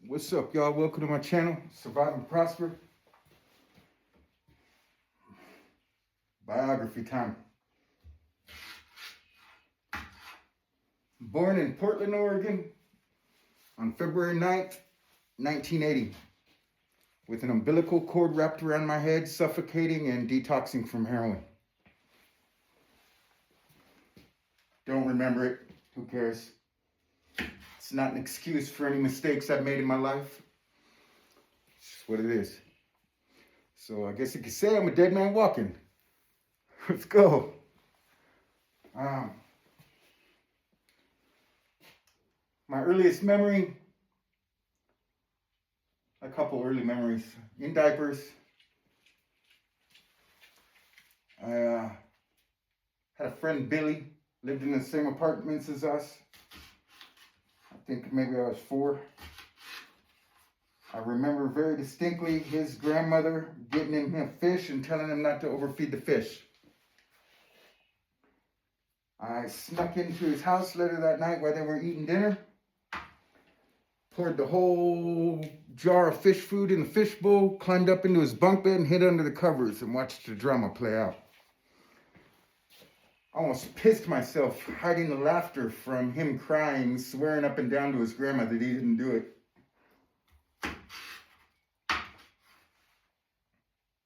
What's up, y'all? Welcome to my channel, Survive and Prosper. Biography time. Born in Portland, Oregon on February 9th, 1980, with an umbilical cord wrapped around my head, suffocating and detoxing from heroin. Don't remember it. Who cares? It's not an excuse for any mistakes I've made in my life. It's just what it is. So I guess you could say I'm a dead man walking. Let's go. My earliest memory, a couple early memories, in diapers. I had a friend, Billy, lived in the same apartments as us. I think maybe I was 4. I remember very distinctly his grandmother getting him a fish and telling him not to overfeed the fish. I snuck into his house later that night while they were eating dinner, poured the whole jar of fish food in the fish bowl, climbed up into his bunk bed and hid under the covers and watched the drama play out. I almost pissed myself hiding the laughter from him crying, swearing up and down to his grandma that he didn't do it.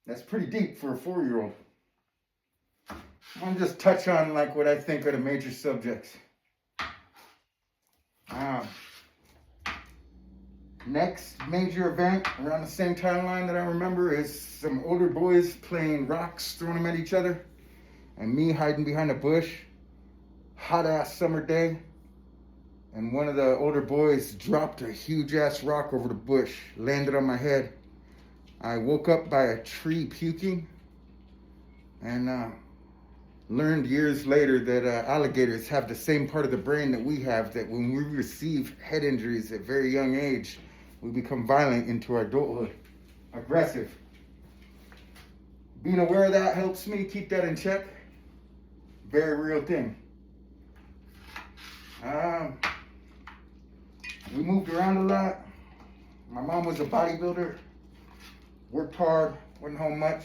That's pretty deep for a 4-year-old. I'll just touch on what I think are the major subjects. Next major event around the same timeline that I remember is some older boys playing rocks, throwing them at each other, and me hiding behind a bush. Hot ass summer day, and one of the older boys dropped a huge ass rock over the bush, landed on my head. I woke up by a tree puking, and learned years later that alligators have the same part of the brain that we have, that when we receive head injuries at a very young age, we become violent into our adulthood, aggressive. Being aware of that helps me keep that in check. Very real thing. We moved around a lot. My mom was a bodybuilder, worked hard, wasn't home much.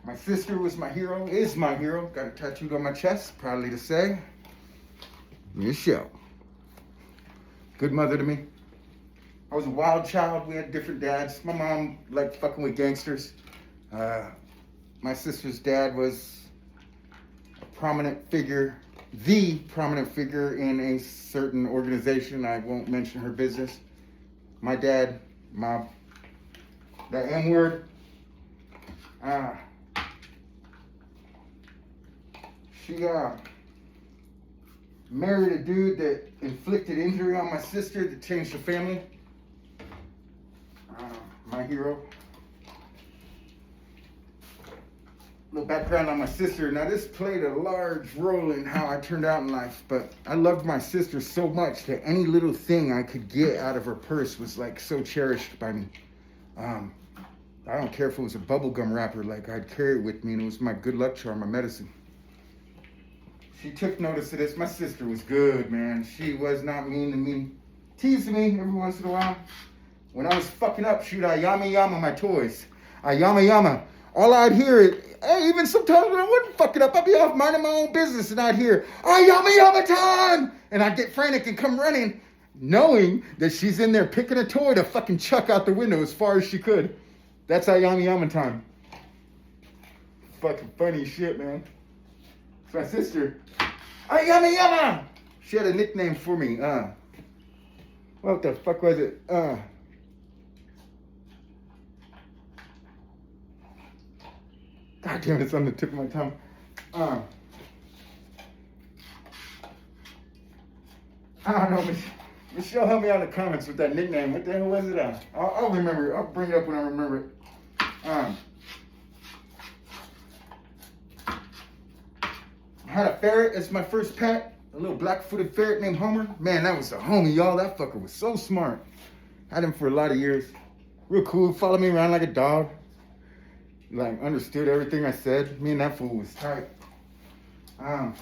My sister was my hero, is my hero. Got it tattooed on my chest, proudly to say. Michelle. Good mother to me. I was a wild child. We had different dads. My mom liked fucking with gangsters. My sister's dad was a prominent figure, the prominent figure in a certain organization. I won't mention her business. My dad, mob, the N-word. She married a dude that inflicted injury on my sister that changed the family. My hero. Little background on my sister. Now this played a large role in how I turned out in life, but I loved my sister so much that any little thing I could get out of her purse was so cherished by me. I don't care if it was a bubblegum wrapper, I'd carry it with me and it was my good luck charm, my medicine. She took notice of this. My sister was good, man. She was not mean to me. Teased me every once in a while. When I was fucking up, she'd yama yama my toys. Yama yama. All I'd hear, even sometimes when I wouldn't fuck it up, I'd be off minding my own business and I'd hear, yama yama time! And I'd get frantic and come running, knowing that she's in there picking a toy to fucking chuck out the window as far as she could. That's yama yama time. Fucking funny shit, man. It's my sister. Yama yama! She had a nickname for me. What the fuck was it? God damn it, it's on the tip of my tongue. I don't know, Michelle, help me out in the comments with that nickname. What the hell was it? I'll remember it. I'll bring it up when I remember it. I had a ferret as my first pet, a little black-footed ferret named Homer. Man, that was a homie, y'all. That fucker was so smart. Had him for a lot of years. Real cool, followed me around like a dog. Understood everything I said. Me and that fool was tight. Um,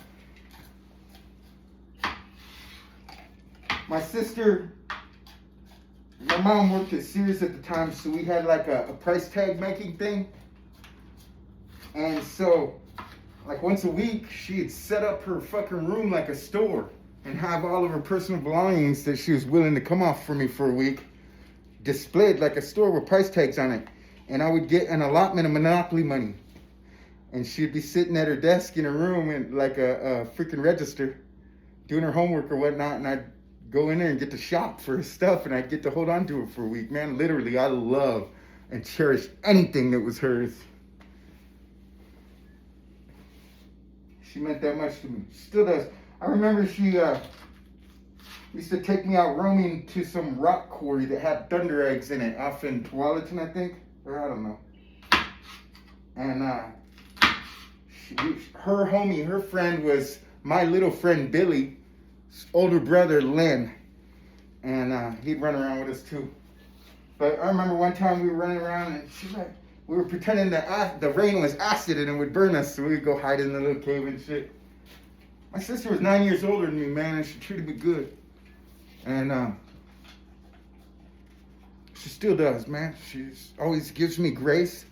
my sister, my mom worked at Sears at the time, so we had like a price tag making thing. And so, like once a week, she'd set up her fucking room like a store and have all of her personal belongings that she was willing to come off for me for a week displayed like a store with price tags on it. And I would get an allotment of Monopoly money. And she'd be sitting at her desk in her room in like a freaking register doing her homework or whatnot. And I'd go in there and get to shop for her stuff, and I'd get to hold on to it for a week. Man, literally, I love and cherish anything that was hers. She meant that much to me. Still does. I remember she used to take me out roaming to some rock quarry that had thunder eggs in it off in Tualatin, I think. Or I don't know. And her homie, her friend was my little friend Billy's older brother, Lynn. And he'd run around with us too. But I remember one time we were running around and we were pretending that the rain was acid and it would burn us, so we'd go hide in the little cave and shit. My sister was 9 years older than me, man, and she treated me good. And she still does, man. She always gives me grace,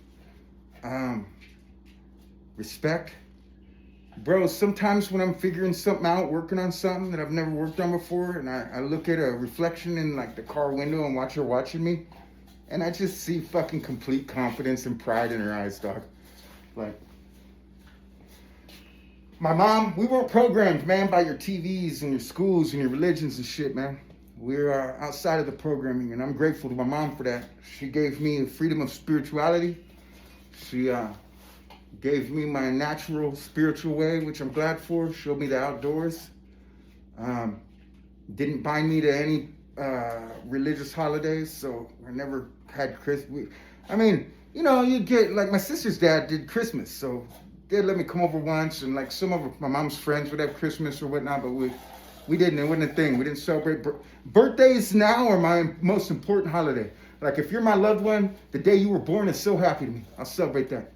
respect. Bro, sometimes when I'm figuring something out, working on something that I've never worked on before, and I look at a reflection in like the car window and watch her watching me, and I just see fucking complete confidence and pride in her eyes, dog. Like, my mom, we weren't programmed, man, by your TVs and your schools and your religions and shit, man. We're outside of the programming, and I'm grateful to my mom for that. She gave me a freedom of spirituality. She gave me my natural spiritual way, which I'm glad for. Showed me the outdoors. Didn't bind me to any religious holidays, so I never had Christmas. I mean, you know, you get, like my sister's dad did Christmas, so they'd let me come over once, and like some of my mom's friends would have Christmas or whatnot, but we didn't. It wasn't a thing. We didn't celebrate. Birthdays now are my most important holiday. Like if you're my loved one, the day you were born is so happy to me. I'll celebrate that.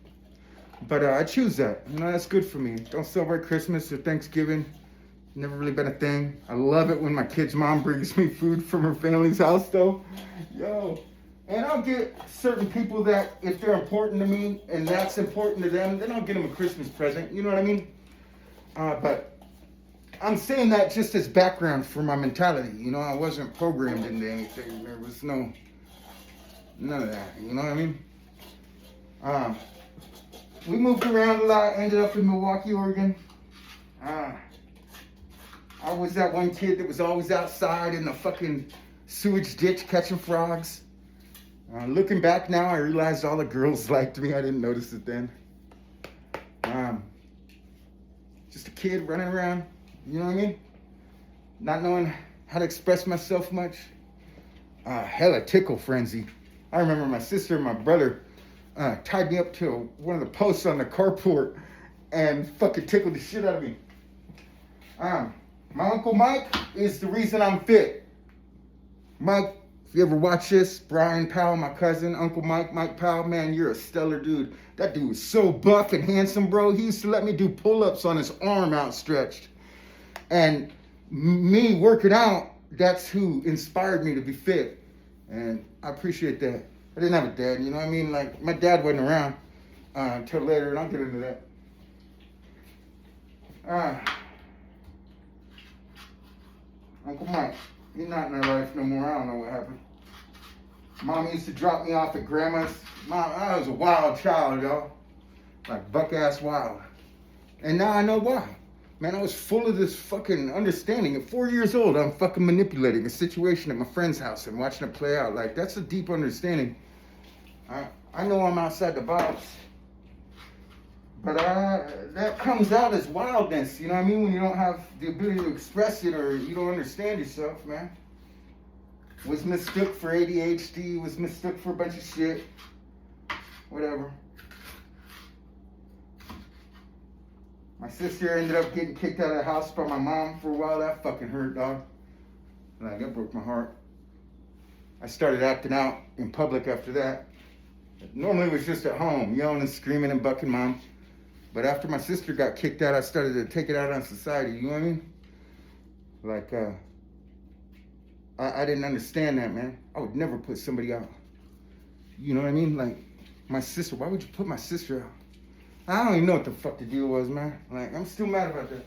But I choose that. You know, that's good for me. Don't celebrate Christmas or Thanksgiving. Never really been a thing. I love it when my kid's mom brings me food from her family's house, though. Yo. And I'll get certain people that, if they're important to me and that's important to them, then I'll get them a Christmas present. You know what I mean? But I'm saying that just as background for my mentality. You know, I wasn't programmed into anything. There was none of that. You know what I mean? We moved around a lot, ended up in Milwaukee, Oregon. I was that one kid that was always outside in the fucking sewage ditch catching frogs. Looking back now, I realized all the girls liked me. I didn't notice it then. Just a kid running around, you know what I mean? Not knowing how to express myself much. Hella tickle frenzy. I remember my sister and my brother tied me up to one of the posts on the carport and fucking tickled the shit out of me. My Uncle Mike is the reason I'm fit. Mike, if you ever watch this, Brian Powell, my cousin, Uncle Mike Powell, man, you're a stellar dude. That dude was so buff and handsome, bro. He used to let me do pull-ups on his arm outstretched. And me working out, that's who inspired me to be fit. And I appreciate that. I didn't have a dad, you know what I mean? Like, my dad wasn't around until later, and I'll get into that. Uncle Mike, he's not in our life no more. I don't know what happened. Mom used to drop me off at Grandma's. Mom, I was a wild child, y'all. Like, buck-ass wild. And now I know why. Man, I was full of this fucking understanding. At 4 years old, I'm fucking manipulating a situation at my friend's house and watching it play out. Like, that's a deep understanding. I know I'm outside the box. But that comes out as wildness, you know what I mean? When you don't have the ability to express it or you don't understand yourself, man. Was mistook for ADHD, was mistook for a bunch of shit. Whatever. My sister ended up getting kicked out of the house by my mom for a while. That fucking hurt, dog. Like, that broke my heart. I started acting out in public after that. Normally it was just at home, yelling and screaming and bucking mom. But after my sister got kicked out, I started to take it out on society. You know what I mean? Like, I didn't understand that, man. I would never put somebody out. You know what I mean? Like, my sister, why would you put my sister out? I don't even know what the fuck the deal was, man. Like, I'm still mad about that.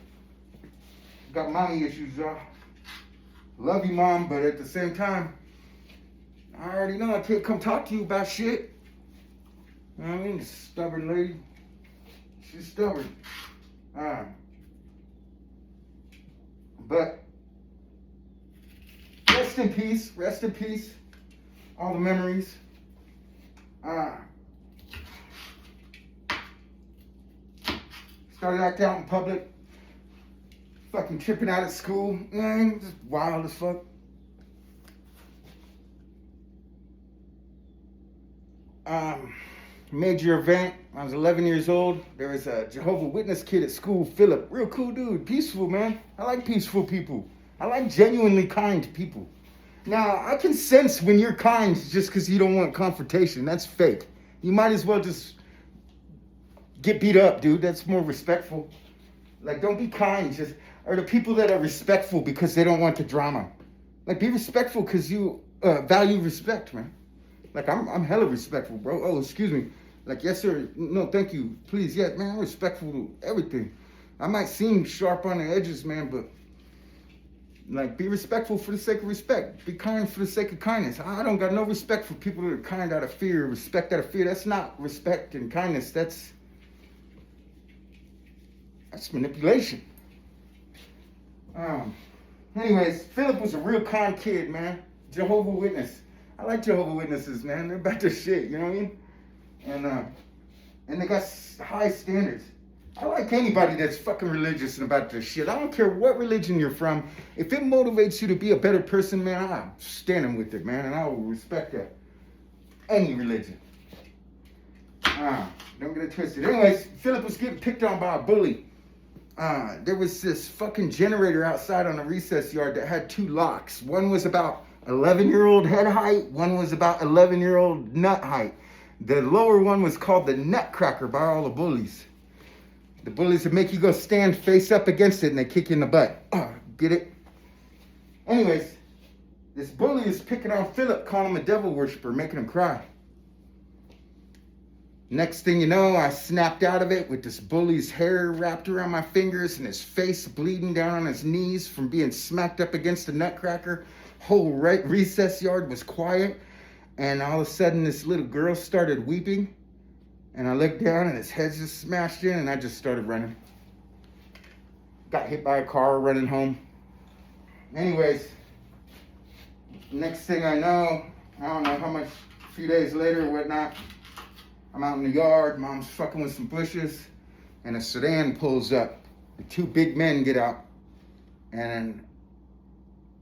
Got mommy issues, y'all. Love you, Mom, but at the same time, I already know I can't come talk to you about shit. You know what I mean? Stubborn lady. She's stubborn. But rest in peace. Rest in peace. All the memories. Started acting out in public. Fucking tripping out at school. Man, just wild as fuck. Major event. I was 11 years old. There was a Jehovah's Witness kid at school, Philip. Real cool dude. Peaceful, man. I like peaceful people. I like genuinely kind people. Now, I can sense when you're kind just because you don't want confrontation. That's fake. You might as well just get beat up, dude. That's more respectful. Like, don't be kind. Just are the people that are respectful because they don't want the drama. Like, be respectful because you value respect, man. Like, I'm hella respectful, bro. Oh, excuse me. Like, yes, sir. No, thank you. Please, yeah, man, I'm respectful to everything. I might seem sharp on the edges, man, but, like, be respectful for the sake of respect. Be kind for the sake of kindness. I don't got no respect for people that are kind out of fear, respect out of fear. That's not respect and kindness. That's manipulation. Anyways, Philip was a real kind kid, man. Jehovah's Witness. I like Jehovah's Witnesses, man. They're about their shit, you know what I mean? And they got high standards. I like anybody that's fucking religious and about their shit. I don't care what religion you're from. If it motivates you to be a better person, man, I'm standing with it, man, and I will respect that. Any religion. Don't get it twisted. Anyways, Philip was getting picked on by a bully. There was this fucking generator outside on the recess yard that had two locks. One was about 11-year-old head height. One was about 11-year-old nut height. The lower one was called the Nutcracker by all the bullies. The bullies would make you go stand face up against it and they kick you in the butt. Get it? Anyways, this bully is picking on Philip, calling him a devil worshiper, making him cry. Next thing you know, I snapped out of it with this bully's hair wrapped around my fingers and his face bleeding down on his knees from being smacked up against the Nutcracker. Whole recess yard was quiet. And all of a sudden, this little girl started weeping. And I looked down and his head just smashed in and I just started running. Got hit by a car running home. Anyways, next thing I know, I don't know how much, a few days later or whatnot, I'm out in the yard, mom's fucking with some bushes, and a sedan pulls up. The two big men get out, and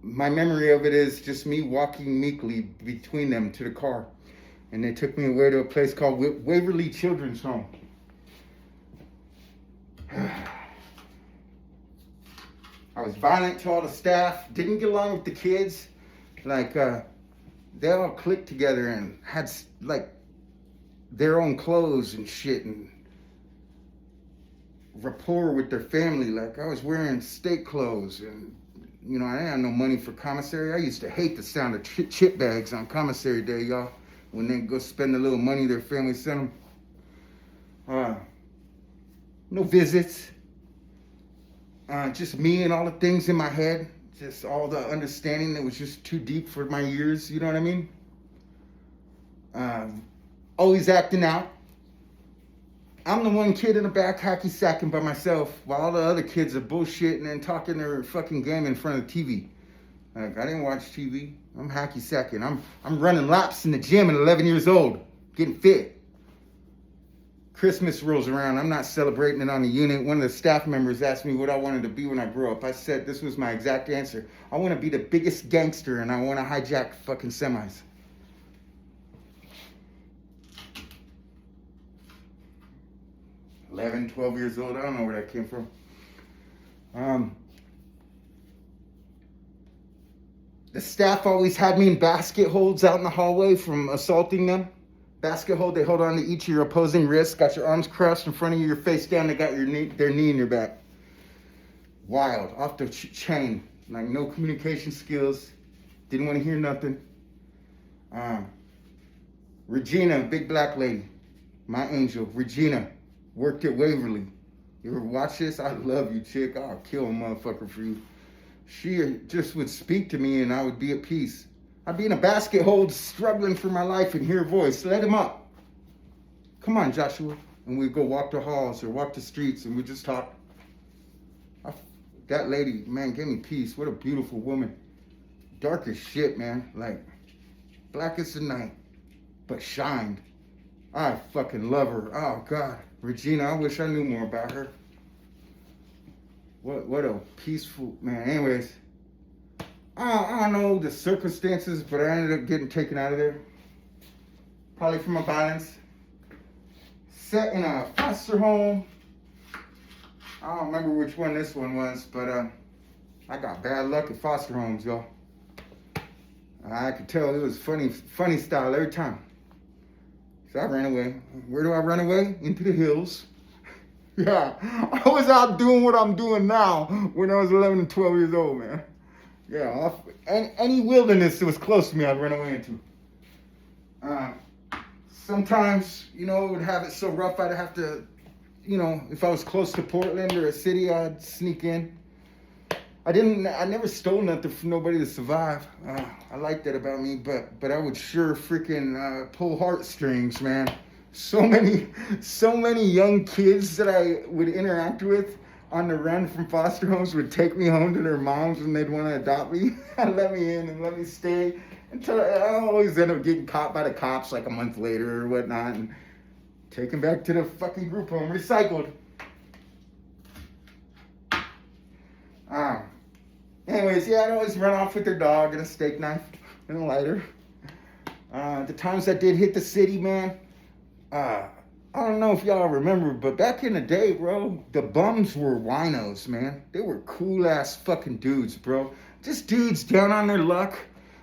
my memory of it is just me walking meekly between them to the car. And they took me away to a place called Waverly Children's Home. I was violent to all the staff, didn't get along with the kids. Like, they all clicked together and had, like, their own clothes and shit and rapport with their family. Like, I was wearing state clothes and, you know, I didn't have no money for commissary. I used to hate the sound of chip bags on commissary day, y'all, when they go spend the little money their family sent them. No visits. Just me and all the things in my head. Just all the understanding that was just too deep for my ears, you know what I mean? Always acting out. I'm the one kid in the back hacky sacking by myself while all the other kids are bullshitting and talking their fucking game in front of the TV. Like, I didn't watch TV. I'm hacky sacking. I'm running laps in the gym at 11 years old, getting fit. Christmas rolls around. I'm not celebrating it on the unit. One of the staff members asked me what I wanted to be when I grew up. I said this was my exact answer. I want to be the biggest gangster and I want to hijack fucking semis. $11, $12 years old. I don't know where that came from. The staff always had me in basket holds out in the hallway from assaulting them. Basket hold, they hold on to each of your opposing wrists, got your arms crossed in front of you, your face down, they got their knee in your back. Wild, off the chain, like no communication skills, didn't want to hear nothing. Regina, big black lady, my angel, Regina, worked at Waverly. You ever watch this? I love you, chick. I'll kill a motherfucker for you. She just would speak to me and I would be at peace. I'd be in a basket hold struggling for my life and hear her voice. Let him up. Come on, Joshua. And we'd go walk the halls or walk the streets and we'd just talk. That lady, man, gave me peace. What a beautiful woman. Dark as shit, man. Like, black as the night, but shined. I fucking love her. Oh, God. Regina, I wish I knew more about her. What a peaceful, man. Anyways, I don't know the circumstances, but I ended up getting taken out of there. Probably for my violence. Set in a foster home. I don't remember which one this one was, but I got bad luck at foster homes, y'all. I could tell it was funny style every time. So I ran away. Where do I run away? Into the hills. Yeah, I was out doing what I'm doing now when I was 11 and 12 years old, man. Yeah, any wilderness that was close to me, I'd run away into. Sometimes, it would have it so rough I'd have to, if I was close to Portland or a city, I'd sneak in. I never stole nothing from nobody to survive. I like that about me, but I would sure freaking pull heartstrings, man. So many young kids that I would interact with on the run from foster homes would take me home to their moms when they'd want to adopt me and let me in and let me stay until I always end up getting caught by the cops like a month later or whatnot and taken back to the fucking group home, recycled. Anyways, yeah, I'd always run off with their dog and a steak knife and a lighter. The times I did hit the city, man, I don't know if y'all remember, but back in the day, bro, the bums were winos, man. They were cool-ass fucking dudes, bro. Just dudes down on their luck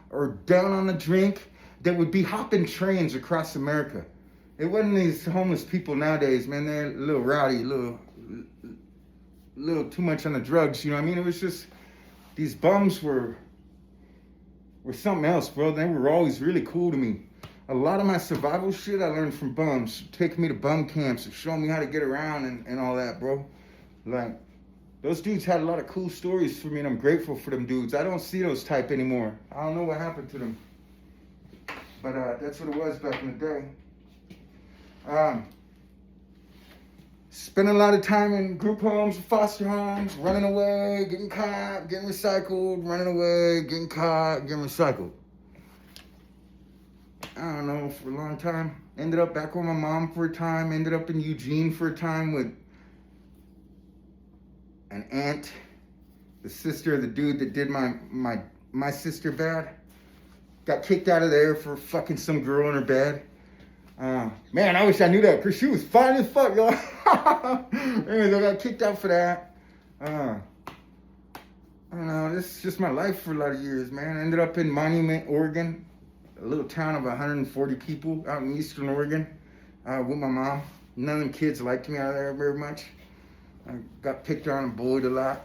or down on the drink that would be hopping trains across America. It wasn't these homeless people nowadays, man. They're a little rowdy, a little too much on the drugs, you know what I mean? It was just, these bums were something else, bro. They were always really cool to me. A lot of my survival shit I learned from bums, taking me to bum camps and showing me how to get around and all that, bro. Like, those dudes had a lot of cool stories for me, and I'm grateful for them dudes. I don't see those type anymore. I don't know what happened to them. But that's what it was back in the day. Spent a lot of time in group homes, foster homes, running away, getting caught, getting recycled, running away, getting caught, getting recycled. I don't know, for a long time. Ended up back with my mom for a time. Ended up in Eugene for a time with an aunt, the sister of the dude that did my sister bad. Got kicked out of there for fucking some girl in her bed. Man, I wish I knew that, because she was fine as fuck, y'all. Anyways, I got kicked out for that. I don't know, this is just my life for a lot of years, man. I ended up in Monument, Oregon. A little town of 140 people out in eastern Oregon with my mom. None of them kids liked me out there very much. I got picked on and bullied a lot.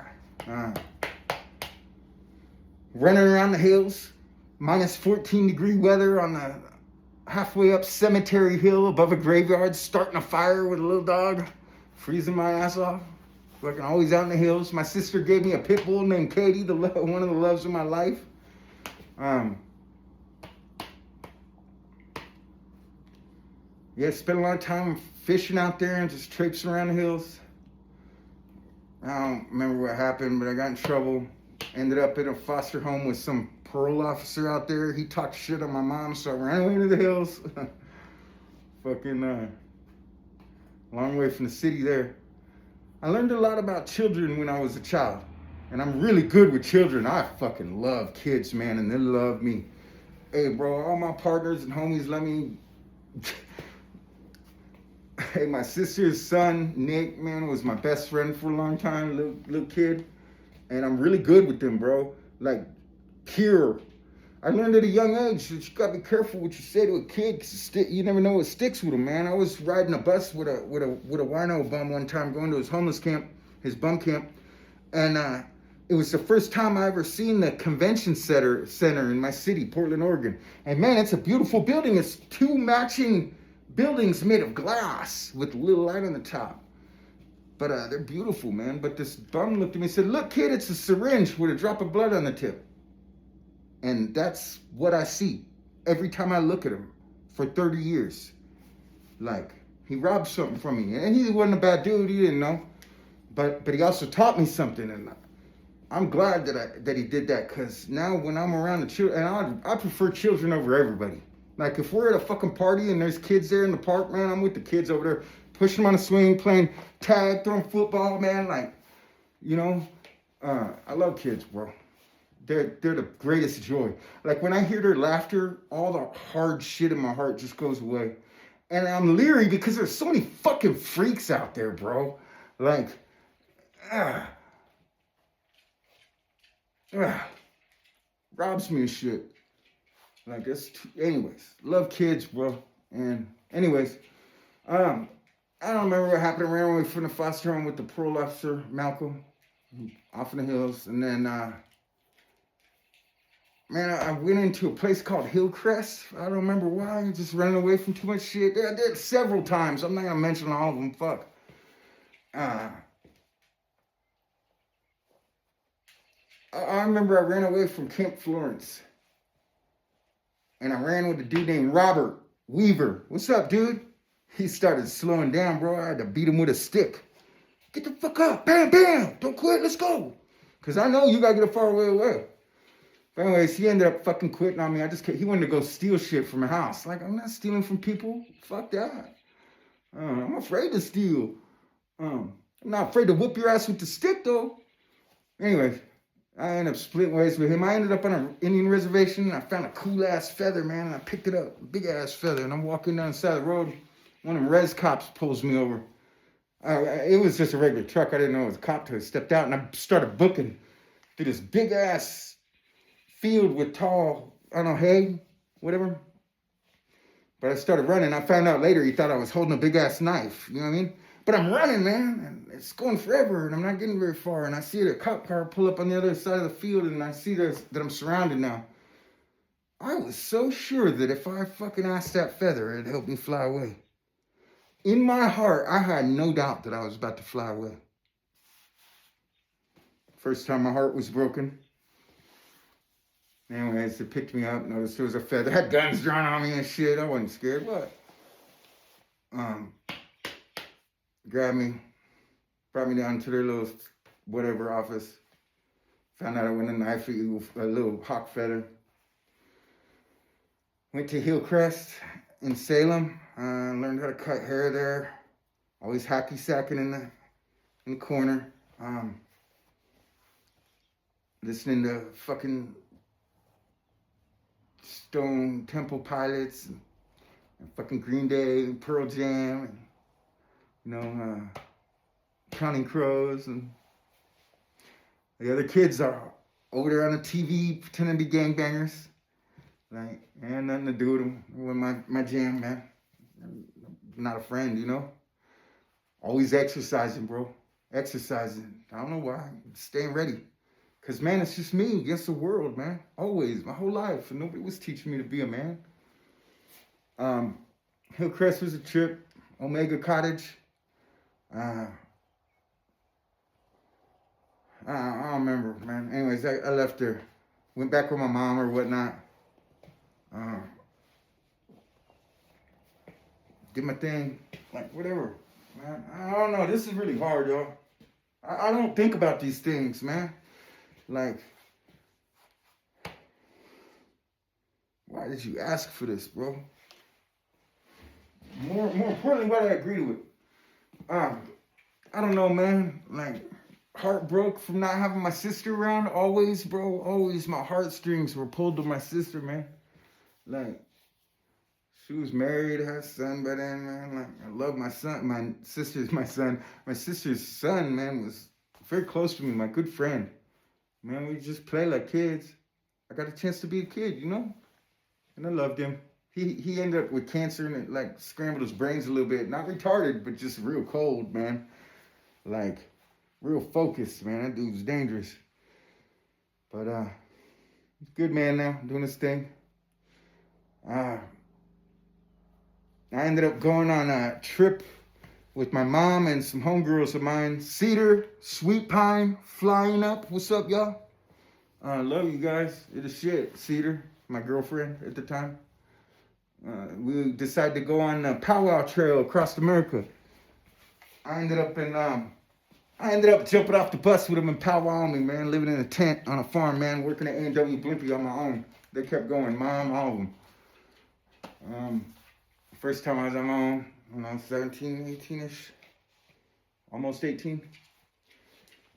Running around the hills, minus 14-degree weather on the halfway up Cemetery Hill above a graveyard, starting a fire with a little dog, freezing my ass off. Fucking always out in the hills. My sister gave me a pit bull named Katie, one of the loves of my life. Yeah, spent a lot of time fishing out there and just traipsing around the hills. I don't remember what happened, but I got in trouble. Ended up in a foster home with some parole officer out there. He talked shit on my mom, so I ran away to the hills. Fucking long way from the city there. I learned a lot about children when I was a child. And I'm really good with children. I fucking love kids, man, and they love me. Hey, bro, all my partners and homies let me... Hey, my sister's son, Nick, man, was my best friend for a long time, little kid. And I'm really good with them, bro. Like, pure. I learned at a young age that you gotta be careful what you say to a kid, because you never know what sticks with him, man. I was riding a bus with a wino bum one time, going to his homeless camp, his bum camp, and it was the first time I ever seen the convention center in my city, Portland, Oregon. And man, it's a beautiful building. It's two matching buildings made of glass with a little light on the top. But they're beautiful, man. But this bum looked at me and said, "Look, kid, it's a syringe with a drop of blood on the tip." And that's what I see every time I look at him for 30 years. Like, he robbed something from me. And he wasn't a bad dude, he didn't know. But he also taught me something, and I'm glad that he did that, because now when I'm around the children, and I prefer children over everybody. Like, if we're at a fucking party and there's kids there in the park, man, I'm with the kids over there, pushing them on a swing, playing tag, throwing football, man. Like, you know, I love kids, bro. They're the greatest joy. Like, when I hear their laughter, all the hard shit in my heart just goes away. And I'm leery because there's so many fucking freaks out there, bro. Like, robs me of shit. Like, anyways, love kids, bro. And anyways, I don't remember what happened. I ran away from the foster home with the parole officer, Malcolm, off in the hills. And then, man, I went into a place called Hillcrest. I don't remember why. I just ran away from too much shit. I did several times. I'm not going to mention all of them. Fuck. I remember I ran away from Camp Florence. And I ran with a dude named Robert Weaver. "What's up, dude?" He started slowing down, bro. I had to beat him with a stick. "Get the fuck up. Bam, bam. Don't quit. Let's go." Because I know you got to get a far away. But anyways, he ended up fucking quitting on me. He wanted to go steal shit from a house. Like, I'm not stealing from people. Fuck that. I'm afraid to steal. I'm not afraid to whoop your ass with the stick, though. Anyway, I ended up splitting ways with him. I ended up on an Indian reservation. And I found a cool-ass feather, man, and I picked it up. Big-ass feather. And I'm walking down the side of the road. One of them res cops pulls me over. It was just a regular truck. I didn't know it was a cop till I stepped out. And I started booking through this big-ass field with tall, I don't know, hay, whatever. But I started running. I found out later he thought I was holding a big-ass knife. You know what I mean? But I'm running, man, and it's going forever, and I'm not getting very far. And I see a cop car pull up on the other side of the field, and I see that I'm surrounded now. I was so sure that if I fucking asked that feather, it'd help me fly away. In my heart, I had no doubt that I was about to fly away. First time my heart was broken. Anyways, they picked me up, noticed there was a feather. Had guns drawn on me and shit. I wasn't scared. What? Grabbed me, brought me down to their little whatever office. Found out I went a knife, a little hawk feather. Went to Hillcrest in Salem. Learned how to cut hair there. Always hacky sacking in the corner. Listening to fucking Stone Temple Pilots and fucking Green Day and Pearl Jam and, you know, Counting Crows, and the other kids are over there on the TV pretending to be gangbangers. Like, and nothing to do with them, with my jam, man. I'm not a friend, you know. Always exercising, bro. Exercising. I don't know why. Staying ready. Because, man, it's just me against the world, man. Always, my whole life. And nobody was teaching me to be a man. Hillcrest was a trip. Omega Cottage. I don't remember, man. Anyways, I left there. Went back with my mom or whatnot. Did my thing. Like, whatever. Man, I don't know. This is really hard, y'all. I don't think about these things, man. Like, why did you ask for this, bro? More importantly, why did I agree to it? I don't know, man. Like, heart broke from not having my sister around. Always, bro. Always my heartstrings were pulled to my sister, man. Like, she was married, had a son by then, man. Like, I love my son. My sister's my son. My sister's son, man, was very close to me, my good friend. Man, we just play like kids. I got a chance to be a kid, you know? And I loved him. He ended up with cancer and it like scrambled his brains a little bit. Not retarded, but just real cold, man. Like real focused, man. That dude was dangerous. But he's a good man now, doing his thing. I ended up going on a trip with my mom and some homegirls of mine. Cedar, Sweet Pine, flying up. What's up, y'all? Love you guys. It is shit. Cedar, my girlfriend at the time. We decided to go on the powwow trail across America. I ended up jumping off the bus with them in Wyoming, man, living in a tent on a farm, man, working at A&W Blimpie on my own. They kept going, mom, all of them. First time I was on my own, when I was 17, 18-ish, almost 18.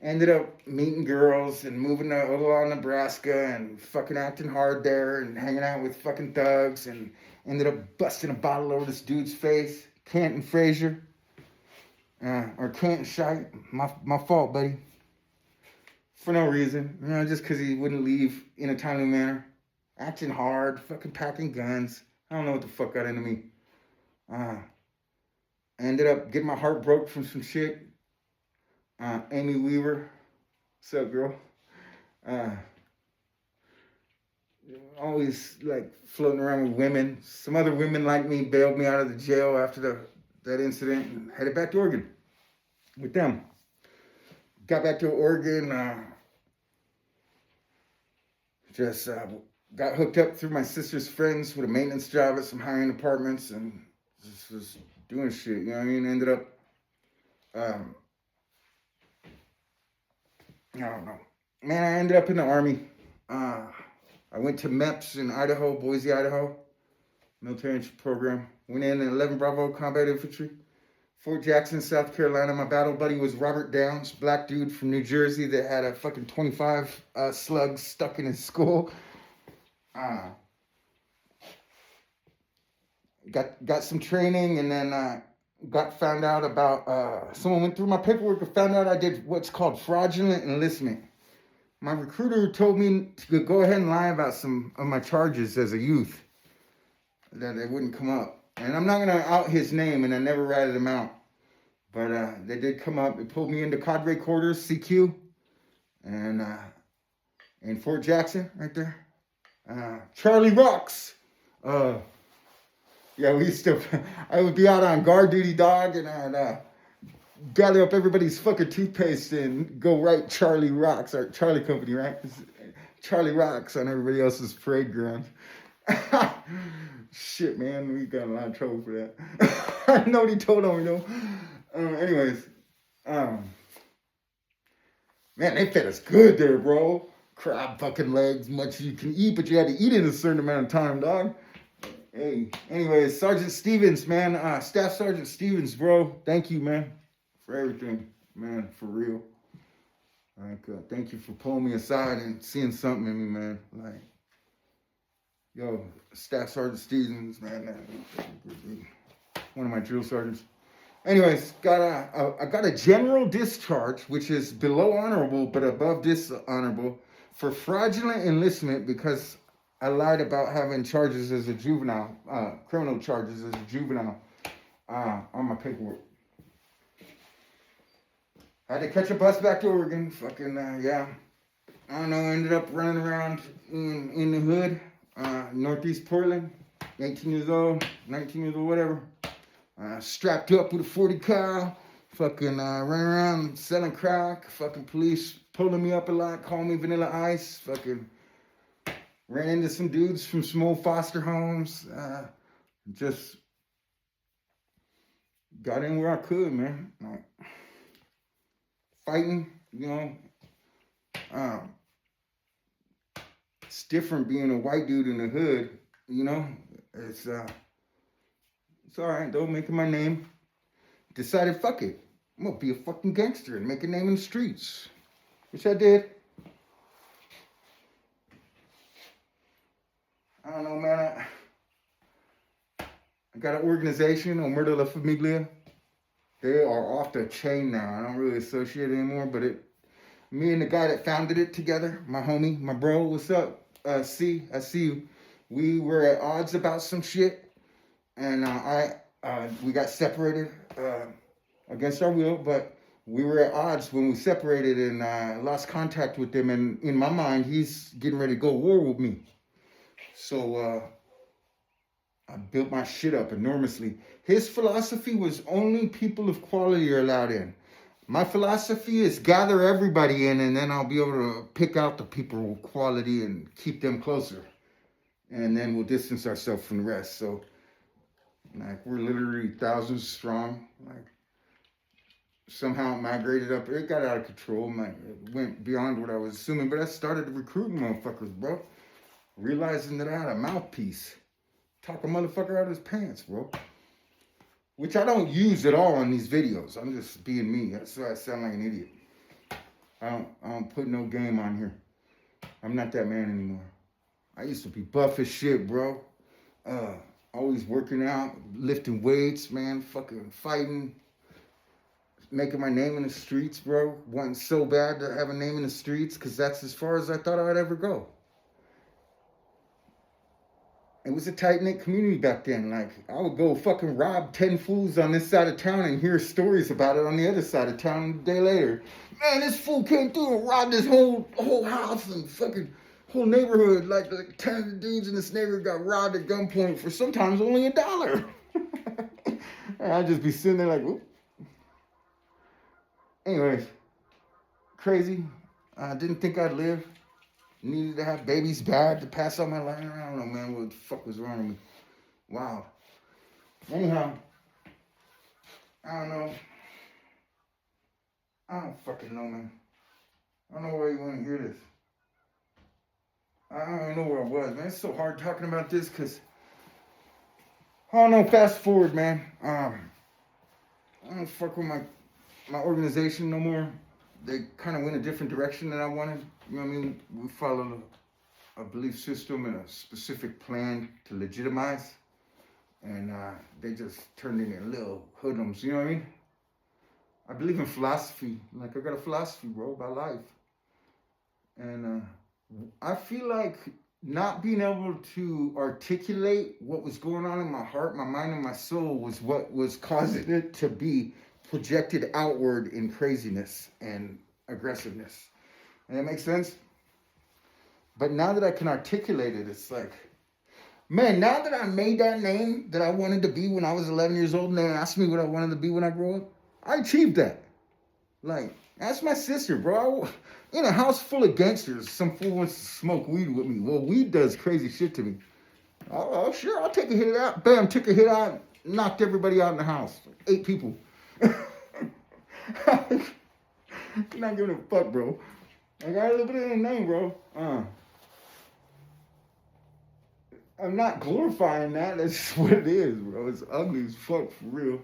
Ended up meeting girls and moving to Omaha, Nebraska, and fucking acting hard there and hanging out with fucking thugs, and ended up busting a bottle over this dude's face, Canton Frazier. Or Canton Shite. My fault, buddy. For no reason. You know, just because he wouldn't leave in a timely manner. Acting hard, fucking packing guns. I don't know what the fuck got into me. I ended up getting my heart broke from some shit. Amy Weaver. What's up, girl? Always like floating around with women. Some other women like me bailed me out of the jail after that incident and headed back to Oregon with them. Got back to Oregon, got hooked up through my sister's friends with a maintenance job at some high-end apartments and just was doing shit, you know what I mean? Ended up, I don't know. Man, I ended up in the Army. I went to MEPS in Idaho, Boise, Idaho, military entry program. Went in 11 Bravo Combat Infantry. Fort Jackson, South Carolina. My battle buddy was Robert Downs, black dude from New Jersey that had a fucking 25 slugs stuck in his skull. Got some training and then found out about, someone went through my paperwork and found out I did what's called fraudulent enlistment. My recruiter told me to go ahead and lie about some of my charges as a youth, that they wouldn't come up. And I'm not going to out his name, and I never ratted him out. But they did come up. They pulled me into cadre quarters, CQ, and in Fort Jackson, right there. Charlie Rocks. Yeah, we used to, I would be out on guard duty, dog, and I'd gather up everybody's fucking toothpaste and go write Charlie Rocks, or Charlie Company, right? Charlie Rocks on everybody else's parade ground. Shit, man, we got a lot of trouble for that. Nobody told on me, though. Anyways, man, they fed us good there, bro. Crab fucking legs, much as you can eat, but you had to eat in a certain amount of time, dog. Hey, anyways, Sergeant Stevens, man, Staff Sergeant Stevens, bro. Thank you, man, for everything, man, for real. Like, thank you for pulling me aside and seeing something in me, man. Like, yo, Staff Sergeant Stevens, man, one of my drill sergeants. Anyways, I got a general discharge, which is below honorable but above dishonorable, for fraudulent enlistment because I lied about having charges as a juvenile, criminal charges as a juvenile on my paperwork. I had to catch a bus back to Oregon. Fucking, yeah. I don't know, ended up running around in the hood, Northeast Portland, 18 years old, 19 years old, whatever. Strapped up with a 40 cal, fucking running around selling crack, fucking police pulling me up a lot, calling me Vanilla Ice, fucking ran into some dudes from some old foster homes, just got in where I could, man. Like, fighting, you know, it's different being a white dude in the hood, you know, it's all right, though, making my name. Decided, fuck it, I'm gonna be a fucking gangster and make a name in the streets, which I did. I don't know, man, I got an organization, Omerta La Familia. They are off the chain now. I don't really associate anymore, but me and the guy that founded it together, my homie, my bro, what's up? I see you. We were at odds about some shit, and we got separated against our will, but we were at odds when we separated, and lost contact with him. And in my mind, he's getting ready to go to war with me. So I built my shit up enormously. His philosophy was only people of quality are allowed in. My philosophy is gather everybody in, and then I'll be able to pick out the people of quality and keep them closer. And then we'll distance ourselves from the rest. So, like, we're literally thousands strong. Like, somehow it migrated up. It got out of control. It went beyond what I was assuming. But I started recruiting motherfuckers, bro. Realizing that I had a mouthpiece. Talk a motherfucker out of his pants, bro. Which I don't use at all on these videos. I'm just being me. That's why I sound like an idiot. I don't put no game on here. I'm not that man anymore. I used to be buff as shit, bro. Always working out, lifting weights, man, fucking fighting, making my name in the streets, bro. Wanting so bad to have a name in the streets, because that's as far as I thought I'd ever go. It was a tight-knit community back then. Like, I would go fucking rob 10 fools on this side of town and hear stories about it on the other side of town a day later. Man, this fool came through and robbed this whole house and fucking whole neighborhood. Like 10 of the dudes in this neighborhood got robbed at gunpoint for sometimes only $1. And I'd just be sitting there like, whoop. Anyways, crazy. I didn't think I'd live. Needed to have babies bad to pass on my life. I don't know, man, what the fuck was wrong with me. Wow. Anyhow, I don't know. I don't fucking know, man. I don't know why you want to hear this. I don't even know where I was, man. It's so hard talking about this because, I don't know, fast forward, man. I don't fuck with my organization no more. They kind of went a different direction than I wanted. You know what I mean? We followed a belief system and a specific plan to legitimize. And they just turned into little hoodlums, you know what I mean? I believe in philosophy. Like, I got a philosophy, bro, about life. And I feel like not being able to articulate what was going on in my heart, my mind, and my soul was what was causing it to be projected outward in craziness and aggressiveness. And that makes sense? But now that I can articulate it, it's like, man, now that I made that name that I wanted to be when I was 11 years old and they asked me what I wanted to be when I grew up, I achieved that. Like, that's my sister, bro. In a house full of gangsters, some fool wants to smoke weed with me. Well, weed does crazy shit to me. Oh, sure, I'll take a hit out. Bam, took a hit out, knocked everybody out in the house. 8 people. Not giving a fuck, bro. I got a little bit of a name, bro. I'm not glorifying that. That's just what it is, bro. It's ugly as fuck, for real.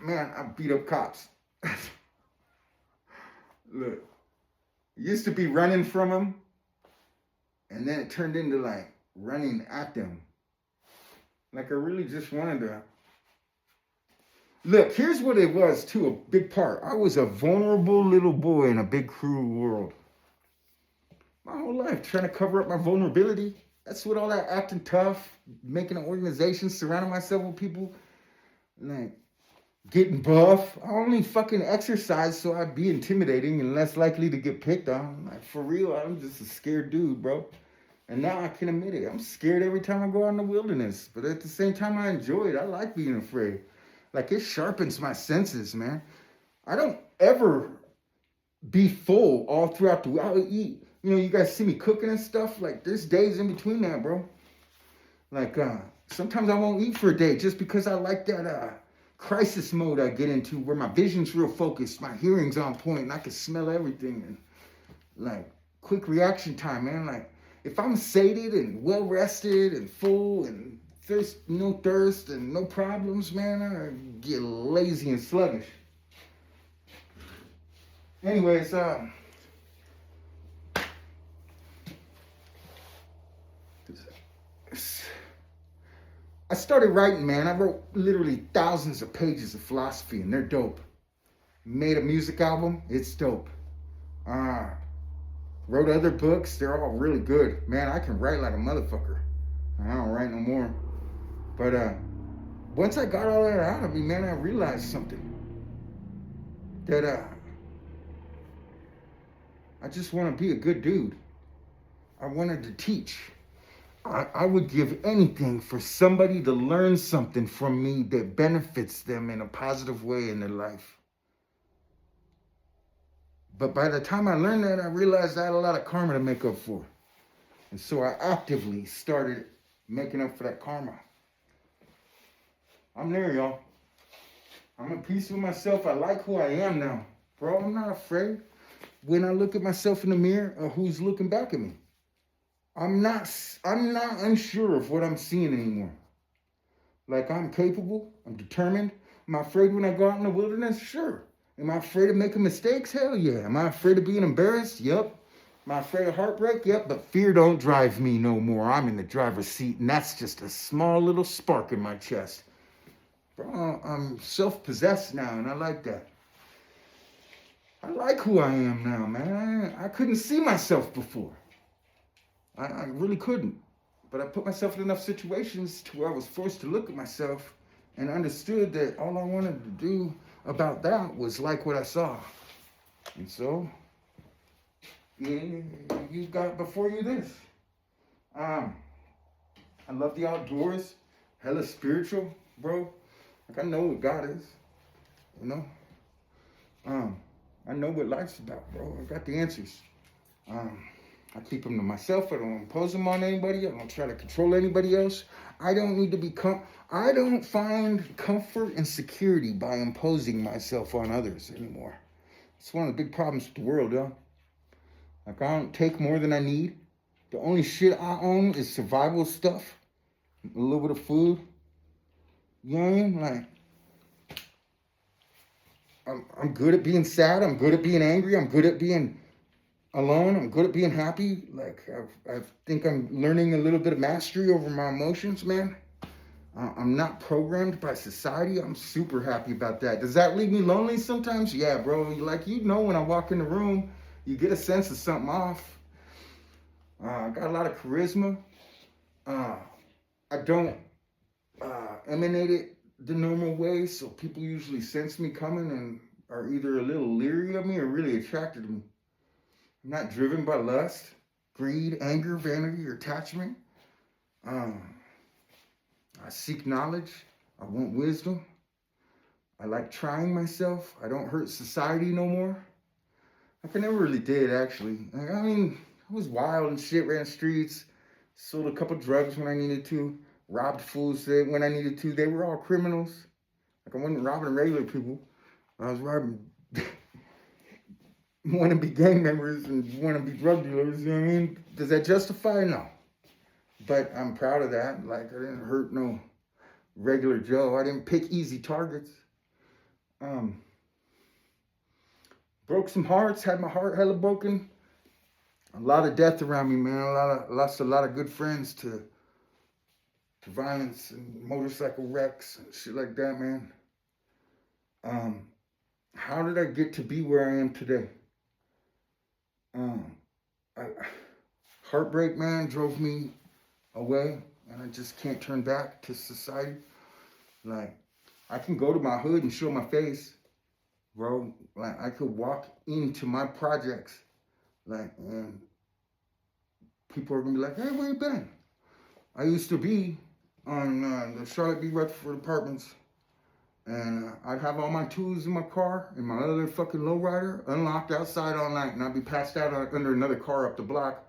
Man, I beat up cops. Look, it used to be running from them, and then it turned into, like, running at them. Like, I really just wanted to... Look, here's what it was, too, a big part. I was a vulnerable little boy in a big, cruel world. My whole life, trying to cover up my vulnerability. That's what all that acting tough, making an organization, surrounding myself with people, like, getting buff. I only fucking exercise so I'd be intimidating and less likely to get picked on. Like, for real, I'm just a scared dude, bro. And now I can admit it. I'm scared every time I go out in the wilderness. But at the same time, I enjoy it. I like being afraid. Like, it sharpens my senses, man. I don't ever be full all throughout the week. I'll eat. You know, you guys see me cooking and stuff. Like, there's days in between that, bro. Like, sometimes I won't eat for a day just because I like that crisis mode I get into where my vision's real focused, my hearing's on point, and I can smell everything. And, like, quick reaction time, man. Like, if I'm sated and well-rested and full and no thirst and no problems, man, I get lazy and sluggish. Anyways, I started writing, man. I wrote literally thousands of pages of philosophy, and they're dope. Made a music album, it's dope. Wrote other books. They're all really good. Man, I can write like a motherfucker. I don't write no more. But once I got all that out of me, man, I realized something. That I just want to be a good dude. I wanted to teach. I would give anything for somebody to learn something from me that benefits them in a positive way in their life. But by the time I learned that, I realized I had a lot of karma to make up for. And so I actively started making up for that karma. I'm there, y'all. I'm at peace with myself. I like who I am now. Bro, I'm not afraid when I look at myself in the mirror of who's looking back at me. I'm not unsure of what I'm seeing anymore. Like, I'm capable, I'm determined. Am I afraid when I go out in the wilderness? Sure. Am I afraid of making mistakes? Hell yeah. Am I afraid of being embarrassed? Yep. Am I afraid of heartbreak? Yep. But fear don't drive me no more. I'm in the driver's seat, and that's just a small little spark in my chest. Bro, I'm self-possessed now, and I like that. I like who I am now, man. I couldn't see myself before. I really couldn't. But I put myself in enough situations to where I was forced to look at myself and understood that all I wanted to do about that was like what I saw. And so, yeah, you got before you this. I love the outdoors. Hella spiritual, bro. Like, I know what God is, you know? I know what life's about, bro. I got the answers. I keep them to myself. I don't impose them on anybody. I don't try to control anybody else. I don't need to become, I don't find comfort and security by imposing myself on others anymore. It's one of the big problems with the world, y'all. Like, I don't take more than I need. The only shit I own is survival stuff. A little bit of food. You know what I mean? Like, I'm good at being sad. I'm good at being angry. I'm good at being alone. I'm good at being happy. Like, I think I'm learning a little bit of mastery over my emotions, man. I'm not programmed by society. I'm super happy about that. Does that leave me lonely sometimes? Yeah, bro. Like, you know, when I walk in the room, you get a sense of something off. I got a lot of charisma. I don't emanate it the normal way, so people usually sense me coming and are either a little leery of me or really attracted to me. I'm not driven by lust, greed, anger, vanity, or attachment. I seek knowledge. I want wisdom. I like trying myself. I don't hurt society no more. Like, I never really did, actually. Like, I mean, I was wild and shit, ran the streets, sold a couple drugs when I needed to, robbed fools when I needed to. They were all criminals. Like, I wasn't robbing regular people. I was robbing wannabe gang members and wannabe drug dealers, you know what I mean? Does that justify? No. But I'm proud of that. Like, I didn't hurt no regular Joe. I didn't pick easy targets. Broke some hearts, had my heart hella broken. A lot of death around me, man. Lost a lot of good friends to violence and motorcycle wrecks and shit like that, man. How did I get to be where I am today? Heartbreak, man, drove me away, and I just can't turn back to society. Like, I can go to my hood and show my face, bro. Like, I could walk into my projects, like, and people are gonna be like, "Hey, where you been?" I used to be on the Charlotte B. Rutherford Apartments, and I'd have all my tools in my car and my other fucking lowrider unlocked outside all night, and I'd be passed out under another car up the block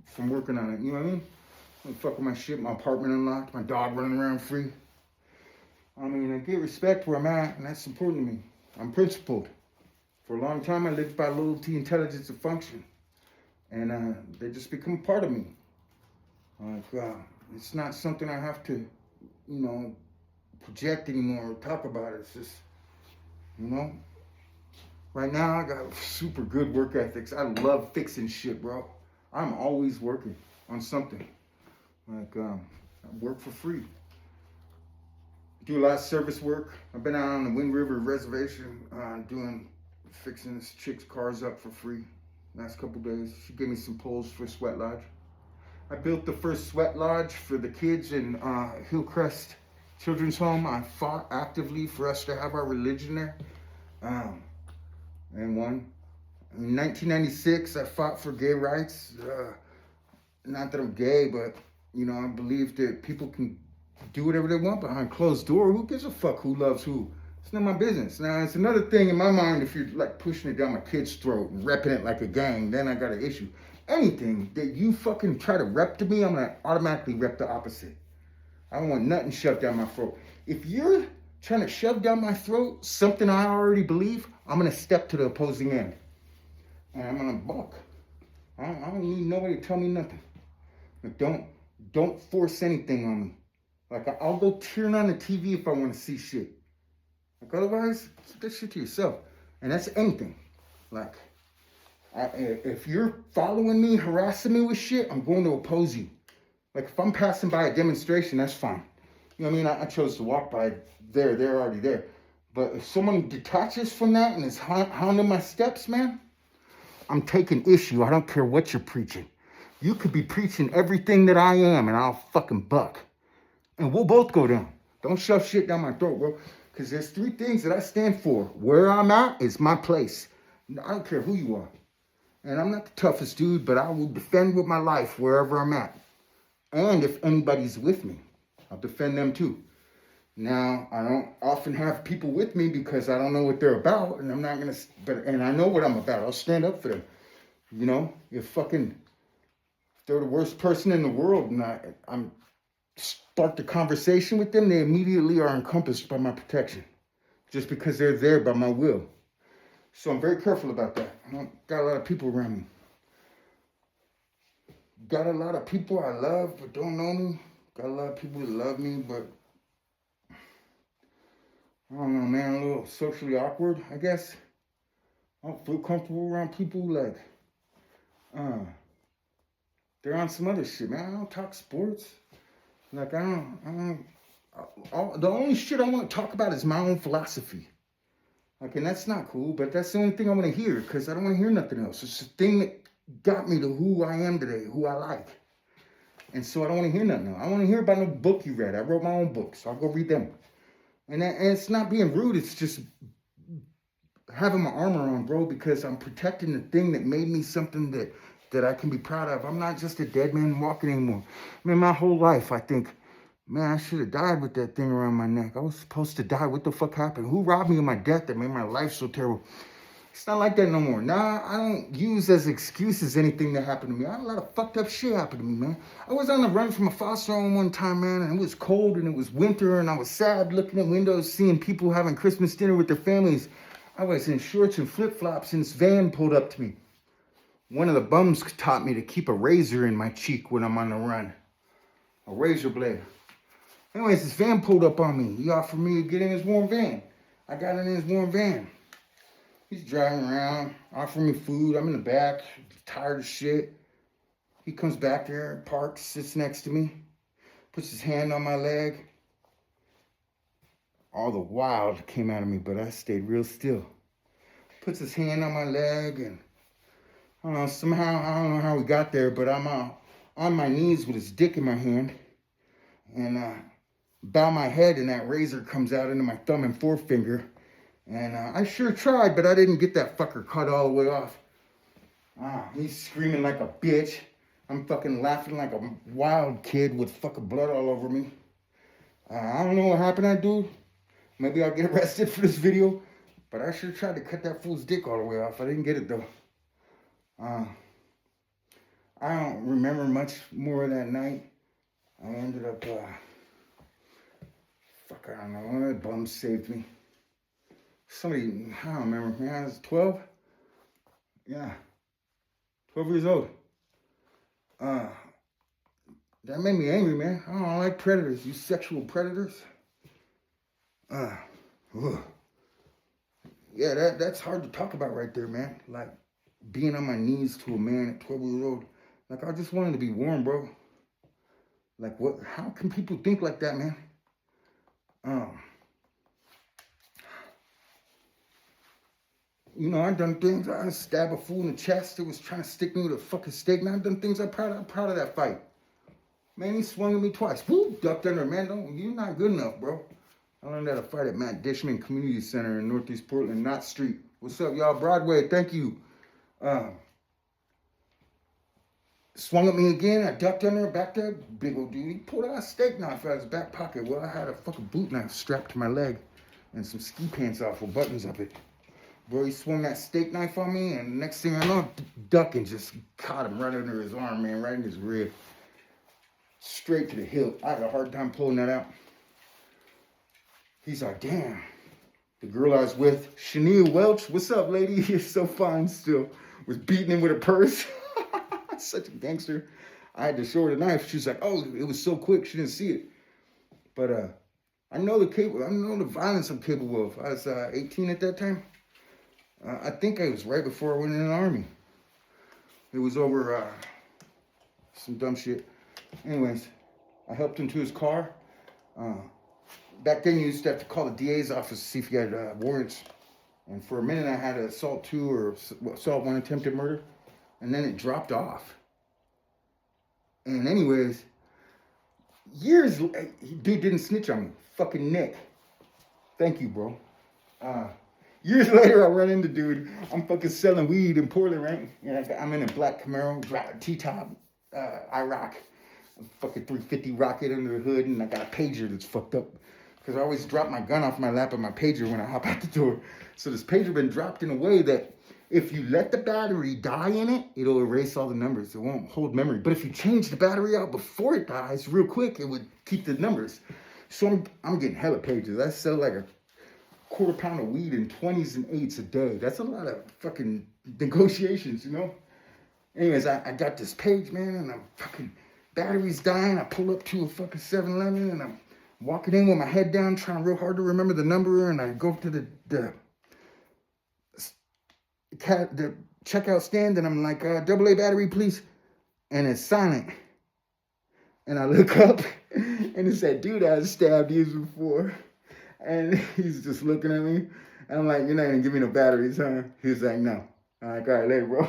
from working on it. You know what I mean? I'd fuck with my shit, my apartment unlocked, my dog running around free. I mean, I get respect where I'm at, and that's important to me. I'm principled. For a long time, I lived by loyalty, intelligence, and function, and they just become part of me. Like, it's not something I have to, you know, project anymore or talk about it. It's just, you know, right now I got super good work ethics. I love fixing shit, bro. I'm always working on something. Like, I work for free. Do a lot of service work. I've been out on the Wind River Reservation fixing this chick's cars up for free. last couple days. She gave me some poles for Sweat Lodge. I built the first Sweat Lodge for the kids in Hillcrest Children's Home. I fought actively for us to have our religion there, and won. In 1996, I fought for gay rights. Not that I'm gay, but I believe that people can do whatever they want behind closed door. Who gives a fuck who loves who? It's not my business. Now, it's another thing in my mind if you're like pushing it down my kid's throat and repping it like a gang, then I got an issue. Anything that you fucking try to rep to me, I'm gonna automatically rep the opposite. I don't want nothing shoved down my throat. If you're trying to shove down my throat something I already believe, I'm gonna step to the opposing end. And I'm gonna buck. I don't need nobody to tell me nothing. But don't force anything on me. Like, I'll go tearing on the TV if I want to see shit. Like, otherwise, keep that shit to yourself. And that's anything. Like, if you're following me, harassing me with shit, I'm going to oppose you. Like, if I'm passing by a demonstration, that's fine. You know what I mean? I chose to walk by there. They're already there. But if someone detaches from that and is hounding my steps, man, I'm taking issue. I don't care what you're preaching. You could be preaching everything that I am, and I'll fucking buck. And we'll both go down. Don't shove shit down my throat, bro. Because there's 3 things that I stand for. Where I'm at is my place. I don't care who you are. And I'm not the toughest dude, but I will defend with my life wherever I'm at. And if anybody's with me, I'll defend them too. Now, I don't often have people with me because I don't know what they're about, and I'm not going to, and I know what I'm about. I'll stand up for them. If they're the worst person in the world and I'm start the conversation with them, they immediately are encompassed by my protection just because they're there by my will. So I'm very careful about that. I don't got a lot of people around me. Got a lot of people I love but don't know me. Got a lot of people that love me, but I don't know, man, a little socially awkward, I guess. I don't feel comfortable around people like, they're on some other shit, man. I don't talk sports. Like, the only shit I want to talk about is my own philosophy. Like, and that's not cool, but that's the only thing I want to hear, because I don't want to hear nothing else. It's the thing that got me to who I am today, who I like. And so I don't want to hear nothing else. I want to hear about no book you read. I wrote my own book, so I'll go read them. And it's not being rude, it's just having my armor on, bro, because I'm protecting the thing that made me something that I can be proud of. I'm not just a dead man walking anymore. Man, my whole life, I think, man, I should have died with that thing around my neck. I was supposed to die. What the fuck happened? Who robbed me of my death that made my life so terrible? It's not like that no more. Nah, I don't use as excuses anything that happened to me. I had a lot of fucked up shit happen to me, man. I was on the run from a foster home one time, man, and it was cold and it was winter and I was sad looking at windows, seeing people having Christmas dinner with their families. I was in shorts and flip-flops and this van pulled up to me. One of the bums taught me to keep a razor in my cheek when I'm on the run. A razor blade. Anyways, this van pulled up on me. He offered me to get in his warm van. I got in his warm van. He's driving around, offering me food. I'm in the back, tired of shit. He comes back there, parks, sits next to me, puts his hand on my leg. All the wild came out of me, but I stayed real still. Puts his hand on my leg, and I don't know, somehow, I don't know how we got there, but I'm on my knees with his dick in my hand, and bow my head, and that razor comes out into my thumb and forefinger. And I sure tried, but I didn't get that fucker cut all the way off. He's screaming like a bitch. I'm fucking laughing like a wild kid with fucking blood all over me. I don't know what happened to that dude. Maybe I'll get arrested for this video. But I sure tried to cut that fool's dick all the way off. I didn't get it though. I don't remember much more of that night. I ended up, I don't know. One of the bums saved me. Somebody, I don't remember, man, I was 12? Yeah, 12 years old. That made me angry, man. I don't like predators, you sexual predators. Yeah, that's hard to talk about right there, man. Like, being on my knees to a man at 12 years old. Like, I just wanted to be warm, bro. Like, what? How can people think like that, man? You know, I done things. I stabbed a fool in the chest that was trying to stick me with a fucking stake. And I done things I'm proud of that fight. Man, he swung at me twice. Woo, ducked under. Man, you're not good enough, bro. I learned how to fight at Matt Dishman Community Center in Northeast Portland, Knott Street. What's up, y'all? Broadway, thank you. Swung at me again. I ducked under, back there. Big old dude. He pulled out a steak knife out of his back pocket. Well, I had a fucking boot knife strapped to my leg and some ski pants off with buttons up it. Bro, he swung that steak knife on me, and next thing I know, ducking just caught him right under his arm, man, right in his rib. Straight to the hilt. I had a hard time pulling that out. He's like, damn. The girl I was with, Shania Welch, what's up, lady? You're so fine still. Was beating him with a purse. Such a gangster. I had to show her the knife. She's like, oh, it was so quick, she didn't see it. But I know the violence I'm capable of. I was 18 at that time. I think I was right before I went in the army. It was over some dumb shit. Anyways, I helped him to his car. Back then, you used to have to call the DA's office to see if you had warrants. And for a minute, I had assault 2 or assault 1 attempted murder. And then it dropped off. And anyways, dude didn't snitch on me. Fucking Nick. Thank you, bro. Years later, I run into dude. I'm fucking selling weed in Portland, right? And I'm in a black Camaro, T-top, IROC. Fucking 350 rocket under the hood, and I got a pager that's fucked up. Because I always drop my gun off my lap and my pager when I hop out the door. So this pager been dropped in a way that if you let the battery die in it, it'll erase all the numbers. It won't hold memory. But if you change the battery out before it dies real quick, it would keep the numbers. So I'm getting hella pagers. I sell like a quarter pound of weed in 20s and 8s a day. That's a lot of fucking negotiations, you know? Anyways, I got this page, man, and I'm fucking battery's dying. I pull up to a fucking 7-Eleven, and I'm walking in with my head down, trying real hard to remember the number, and I go to the checkout stand, and I'm like, AA battery, please. And it's silent. And I look up, and it said, dude, I stabbed you before. And he's just looking at me. And I'm like, you're not going to give me no batteries, huh? He was like, no. I'm like, all right, later, bro.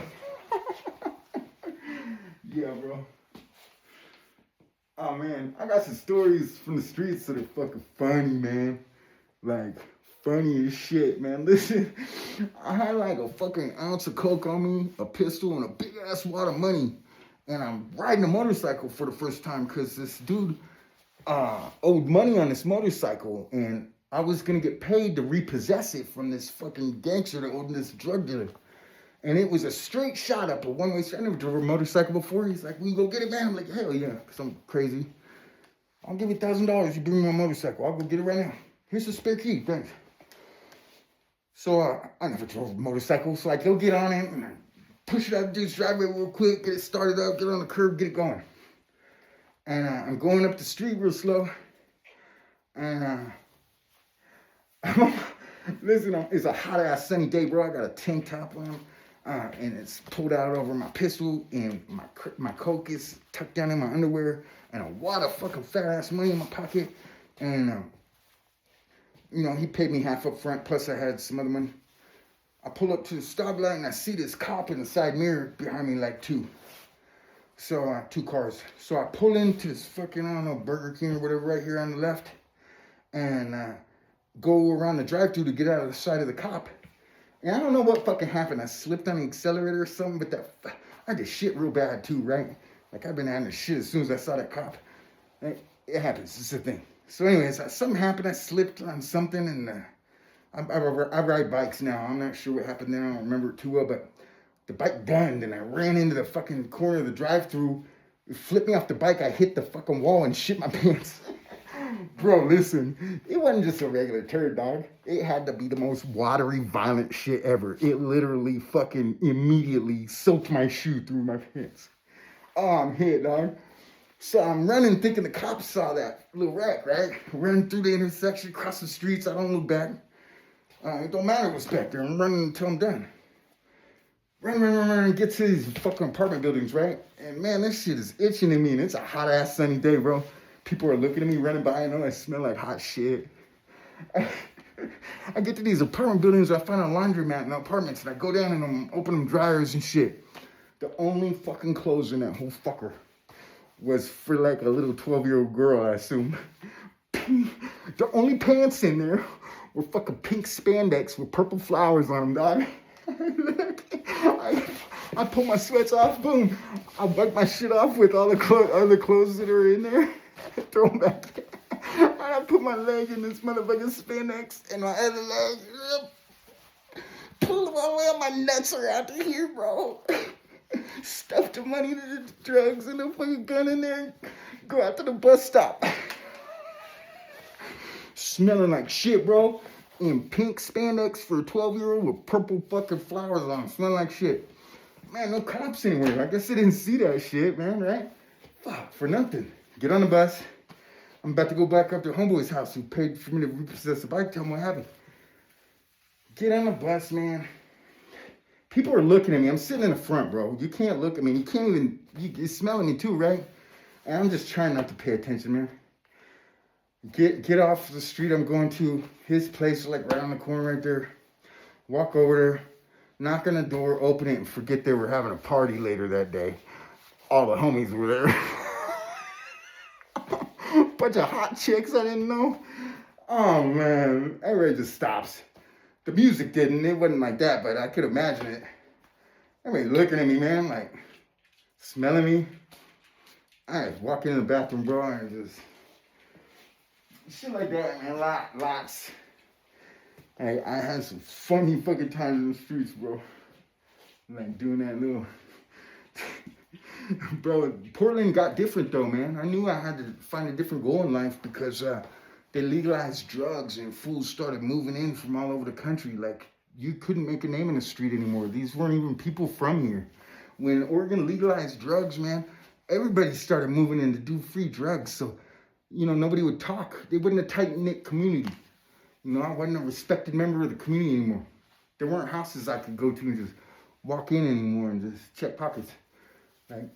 Yeah, bro. Oh, man. I got some stories from the streets that are fucking funny, man. Like, funny as shit, man. Listen, I had like a fucking ounce of coke on me, a pistol, and a big-ass wad of money. And I'm riding a motorcycle for the first time because this dude owed money on this motorcycle. And I was going to get paid to repossess it from this fucking gangster that owed this drug dealer. And it was a straight shot up a one-way street. I never drove a motorcycle before. He's like, we go get it, man. I'm like, hell yeah, because I'm crazy. I'll give you $1,000. You bring me my motorcycle. I'll go get it right now. Here's the spare key. Thanks. So I never drove a motorcycle. So I go get on it and I push it out the dude's driveway real quick, get it started up, get on the curb, get it going. And I'm going up the street real slow. And listen, it's a hot-ass sunny day, bro. I got a tank top on. And it's pulled out over my pistol, and my coke is tucked down in my underwear, and a wad of fucking fat-ass money in my pocket. And, you know, he paid me half up front, plus I had some other money. I pull up to the stoplight, and I see this cop in the side mirror behind me, like two cars. So I pull into this fucking, I don't know, Burger King or whatever right here on the left, and go around the drive-thru to get out of the side of the cop. And I don't know what fucking happened. I slipped on the accelerator or something, but I did shit real bad too, right? Like I've been having to shit as soon as I saw that cop. It happens. It's a thing. So anyways, something happened. I slipped on something, and I ride bikes now. I'm not sure what happened there. I don't remember it too well, but the bike gunned, and I ran into the fucking corner of the drive-thru. It flipped me off the bike. I hit the fucking wall and shit my pants. Bro, listen, it wasn't just a regular turd, dog. It had to be the most watery, violent shit ever. It literally fucking immediately soaked my shoe through my pants. Oh, I'm hit, dog. So I'm running thinking the cops saw that little wreck, right? Running through the intersection, across the streets. I don't look back. It don't matter what's back there. I'm running until I'm done. Run, get to these fucking apartment buildings, right? And man, this shit is itching at me, and it's a hot-ass sunny day, bro. People are looking at me running by. I know I smell like hot shit. I get to these apartment buildings, I find a laundromat in the apartments, and I go down and I'm opening them dryers and shit. The only fucking clothes in that whole fucker was for like a little 12-year-old girl, I assume. The only pants in there were fucking pink spandex with purple flowers on them, dog. I pull my sweats off, boom. I wipe my shit off with all the other clothes that are in there. Throw them back. And I put my leg in this motherfucking spandex and my other leg. Pull them all the way out, my nuts are out to here, bro. Stuff the money to the drugs and the fucking gun in there. Go out to the bus stop. Smelling like shit, bro. In pink spandex for a 12-year-old with purple fucking flowers on them. Smelling like shit. Man, no cops anywhere. I guess they didn't see that shit, man, right? Fuck, for nothing. Get on the bus. I'm about to go back up to Homeboy's house who paid for me to repossess the bike. Tell him what happened. Get on the bus, man. People are looking at me. I'm sitting in the front, bro. You can't look at me. You can't even, you're smelling me too, right? And I'm just trying not to pay attention, man. Get off the street. I'm going to his place, like right on the corner right there. Walk over there, knock on the door, open it, and forget they were having a party later that day. All the homies were there. Bunch of hot chicks I didn't know. Oh, man. Everybody just stops. The music didn't. It wasn't like that, but I could imagine it. Everybody looking at me, man, like smelling me. I was walking in the bathroom, bro, and just shit like that, man. Lots. I had some funny fucking times in the streets, bro. Like doing that little. Bro, Portland got different though, man. I knew I had to find a different goal in life because they legalized drugs and fools started moving in from all over the country. Like, you couldn't make a name in the street anymore. These weren't even people from here. When Oregon legalized drugs, man, everybody started moving in to do free drugs. So, you know, nobody would talk. They wasn't a tight-knit community. You know, I wasn't a respected member of the community anymore. There weren't houses I could go to and just walk in anymore and just check pockets. Like,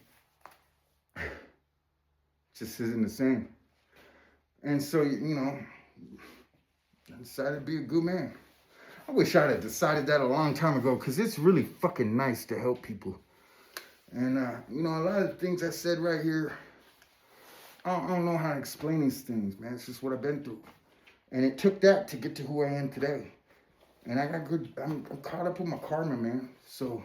just isn't the same. And so, you know, I decided to be a good man. I wish I'd have decided that a long time ago because it's really fucking nice to help people. And, you know, a lot of the things I said right here, I don't know how to explain these things, man. It's just what I've been through. And it took that to get to who I am today. And I got good, I'm caught up with my karma, man. So,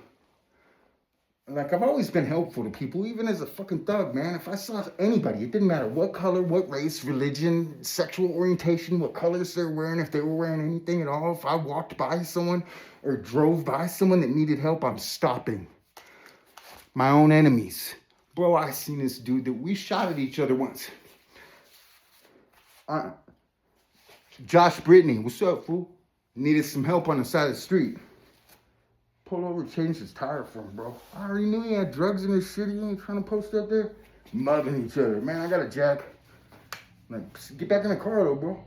like, I've always been helpful to people, even as a fucking thug, man. If I saw anybody, it didn't matter what color, what race, religion, sexual orientation, what colors they're wearing, if they were wearing anything at all. If I walked by someone or drove by someone that needed help, I'm stopping. My own enemies. Bro, I seen this dude that we shot at each other once. Josh Brittany, what's up, fool? Needed some help on the side of the street. Pull over, change his tire for him, bro. I already knew he had drugs in his shit. He ain't trying to post up there. Mugging each other. Man, I got a jack. Like, get back in the car, though, bro.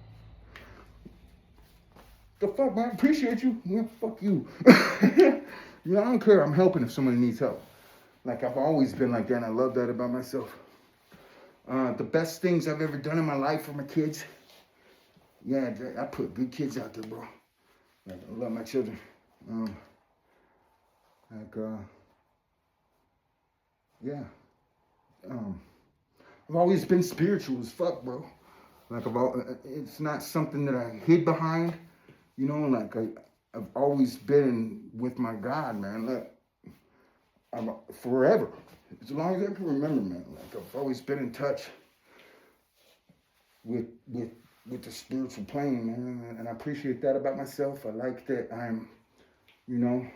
The fuck, man? Appreciate you. Yeah, fuck you. You know, I don't care. I'm helping if somebody needs help. Like, I've always been like that, and I love that about myself. The best things I've ever done in my life for my kids. Yeah, I put good kids out there, bro. Like, I love my children. Yeah. I've always been spiritual as fuck, bro. Like, it's not something that I hid behind. You know, like, I've always been with my God, man. Look, I'm forever. As long as I can remember, man. Like, I've always been in touch with the spiritual plane, man. And I appreciate that about myself. I like that I'm, you know,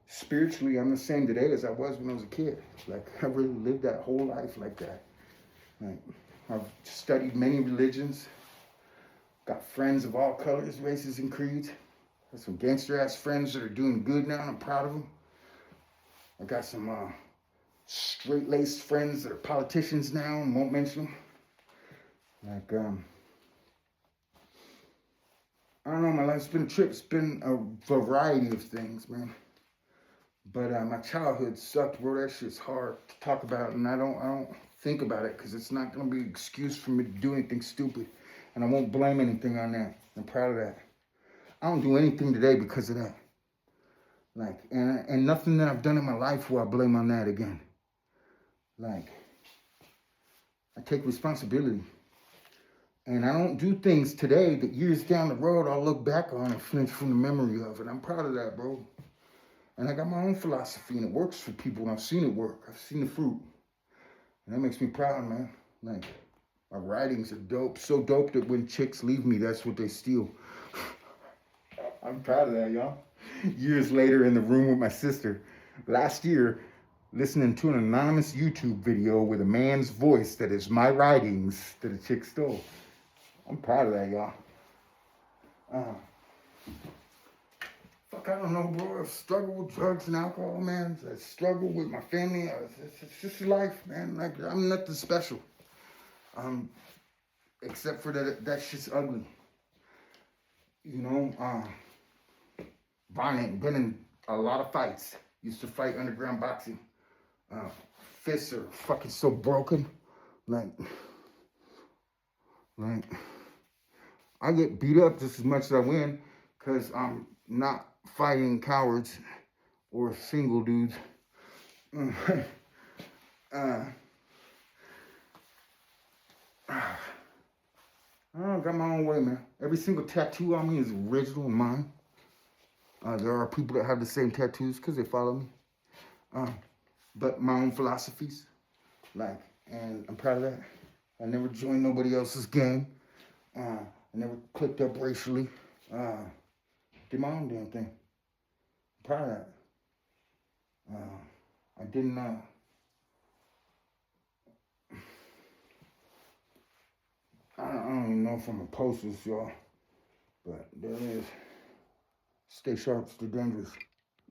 spiritually, I'm the same today as I was when I was a kid. Like, I really lived that whole life like that. Like, I've studied many religions. Got friends of all colors, races, and creeds. Got some gangster-ass friends that are doing good now, and I'm proud of them. I got some straight-laced friends that are politicians now, and won't mention them. Like, I don't know, my life's been a trip. It's been a variety of things, man. But my childhood sucked, bro. That shit's hard to talk about, and I don't think about it because it's not gonna be an excuse for me to do anything stupid. And I won't blame anything on that. I'm proud of that. I don't do anything today because of that. Like, and nothing that I've done in my life will I blame on that again. Like, I take responsibility. And I don't do things today that years down the road I'll look back on and flinch from the memory of it. I'm proud of that, bro. And I got my own philosophy, and it works for people, and I've seen it work. I've seen the fruit. And that makes me proud, man. Like, my writings are dope. So dope that when chicks leave me, that's what they steal. I'm proud of that, y'all. Years later in the room with my sister, last year, listening to an anonymous YouTube video with a man's voice that is my writings that a chick stole. I'm proud of that, y'all. Fuck, I don't know, bro. I've struggled with drugs and alcohol, man. I struggled with my family. It's just life, man. Like, I'm nothing special. Except for that shit's ugly. You know, violent, been in a lot of fights. Used to fight underground boxing. Fists are fucking so broken. Like, I get beat up just as much as I win because I'm not fighting cowards or single dudes. I got my own way, man. Every single tattoo on me is original and mine. There are people that have the same tattoos because they follow me. But my own philosophies, like, and I'm proud of that. I never joined nobody else's gang. I never clicked up racially. Did my own damn thing. I'm proud of that. I didn't, I don't even know if I'm gonna post this, y'all, but there it is. Stay sharp, stay dangerous.